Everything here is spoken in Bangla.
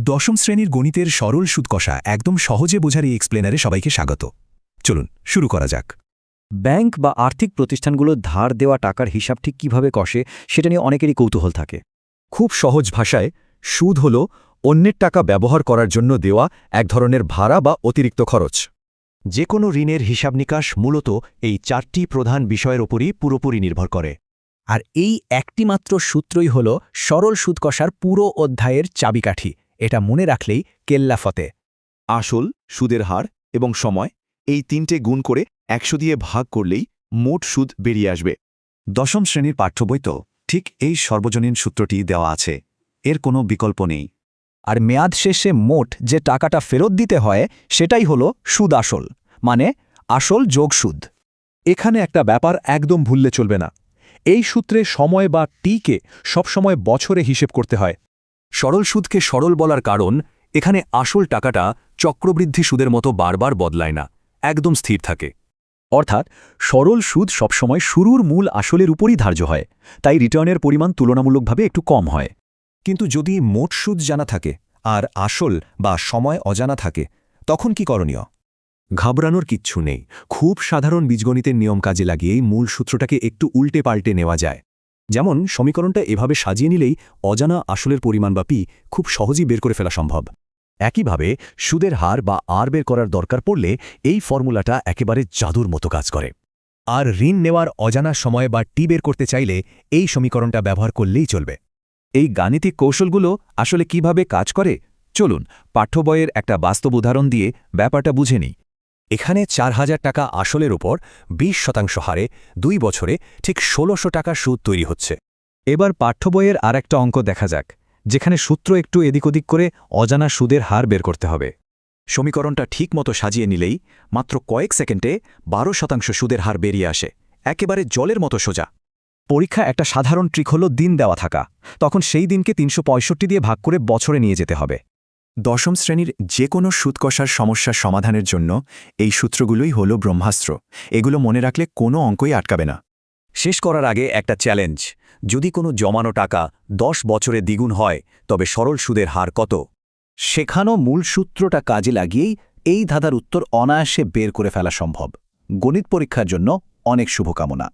দশম শ্রেণীর গণিতের সরল সুদ কষা একদম সহজে বোঝার এই এক্সপ্লেনারে সবাইকে স্বাগত। চলুন শুরু করা যাক। ব্যাংক বা আর্থিক প্রতিষ্ঠানগুলো ধার দেওয়া টাকার হিসাব ঠিক কিভাবে কষে সেটা নিয়ে অনেকেরই কৌতূহল থাকে। খুব সহজ ভাষায় সুদ হল অন্যের টাকা ব্যবহার করার জন্য দেওয়া এক ধরনের ভাড়া বা অতিরিক্ত খরচ। যে কোনো ঋণের হিসাব নিকাশ মূলত এই চারটি প্রধান বিষয়ের ওপরই পুরোপুরি নির্ভর করে। আর এই একটিমাত্র সূত্রই হল সরল সুদ কষার পুরো অধ্যায়ের চাবিকাঠি। এটা মনে রাখলেই কেল্লা ফতে। আসল, সুদের হার এবং সময় এই তিনটে গুণ করে 100 দিয়ে ভাগ করলেই মোট সুদ বেরিয়ে আসবে। দশম শ্রেণীর পাঠ্যবই তো ঠিক এই সর্বজনীন সূত্রটি দেওয়া আছে, এর কোনো বিকল্প নেই। আর মেয়াদ শেষে মোট যে টাকাটা ফেরত দিতে হয় সেটাই হলো সুদ আসল, মানে আসল যোগ সুদ। এখানে একটা ব্যাপার একদম ভুললে চলবে না। এই সূত্রে সময় বা টিকে সবসময় বছরে হিসেব করতে হয়। সরল সুদকে সরল বলার কারণ এখানে আসল টাকাটা চক্রবৃদ্ধি সুদের মতো বারবার বদলায় না, একদম স্থির থাকে। অর্থাৎ সরল সুদ সবসময় শুরুর মূল আসলের উপরই ধার্য হয়, তাই রিটার্নের পরিমাণ তুলনামূলকভাবে একটু কম হয়। কিন্তু যদি মোট সুদ জানা থাকে আর আসল বা সময় অজানা থাকে, তখন কি করণীয়? ঘাবড়ানোর কিচ্ছু নেই। খুব সাধারণ বীজগণিতের নিয়ম কাজে লাগিয়েই মূল সূত্রটাকে একটু উল্টে পাল্টে নেওয়া যায়। যেমন সমীকরণটা এভাবে সাজিয়ে নিলেই অজানা আসলের পরিমাণ বা পি খুব সহজেই বের করে ফেলা সম্ভব। একইভাবে সুদের হার বা আর বের করার দরকার পড়লে এই ফর্মুলাটা একেবারে জাদুর মতো কাজ করে। আর ঋণ নেওয়ার অজানা সময় বা টি বের করতে চাইলে এই সমীকরণটা ব্যবহার করলেই চলবে। এই গাণিতিক কৌশলগুলো আসলে কিভাবে কাজ করে চলুন পাঠ্যবইয়ের একটা বাস্তব উদাহরণ দিয়ে ব্যাপারটা বুঝে নিই। এখানে ৪,০০০ টাকা আসলের উপর ২০% হারে ২ বছরে ঠিক ১৬০০ টাকা সুদ তৈরি হচ্ছে। এবার পাঠ্যবইয়ের আরেকটা অঙ্ক দেখা যাক, যেখানে সূত্র একটু এদিক ওদিক করে অজানা সুদের হার বের করতে হবে। সমীকরণটা ঠিকমতো সাজিয়ে নিলেই মাত্র কয়েক সেকেন্ডে ১২% সুদের হার বেরিয়ে আসে, একেবারে জলের মতো সোজা। পরীক্ষা একটা সাধারণ ট্রিক হলো দিন দেওয়া থাকা, তখন সেই দিনকে ৩৬৫ দিয়ে ভাগ করে বছরে নিয়ে যেতে হবে। দশম শ্রেণীর যে কোনো সুদ কষার সমস্যার সমাধানের জন্য এই সূত্রগুলোই হল ব্রহ্মাস্ত্র। এগুলো মনে রাখলে কোনো অঙ্কই আটকাবে না। শেষ করার আগে একটা চ্যালেঞ্জ, যদি কোনো জমানো টাকা 10 বছরে দ্বিগুণ হয় তবে সরল সুদের হার কত? শেখানো মূল সূত্রটা কাজে লাগিয়েই এই ধাঁধার উত্তর অনায়াসে বের করে ফেলা সম্ভব। গণিত পরীক্ষার জন্য অনেক শুভকামনা।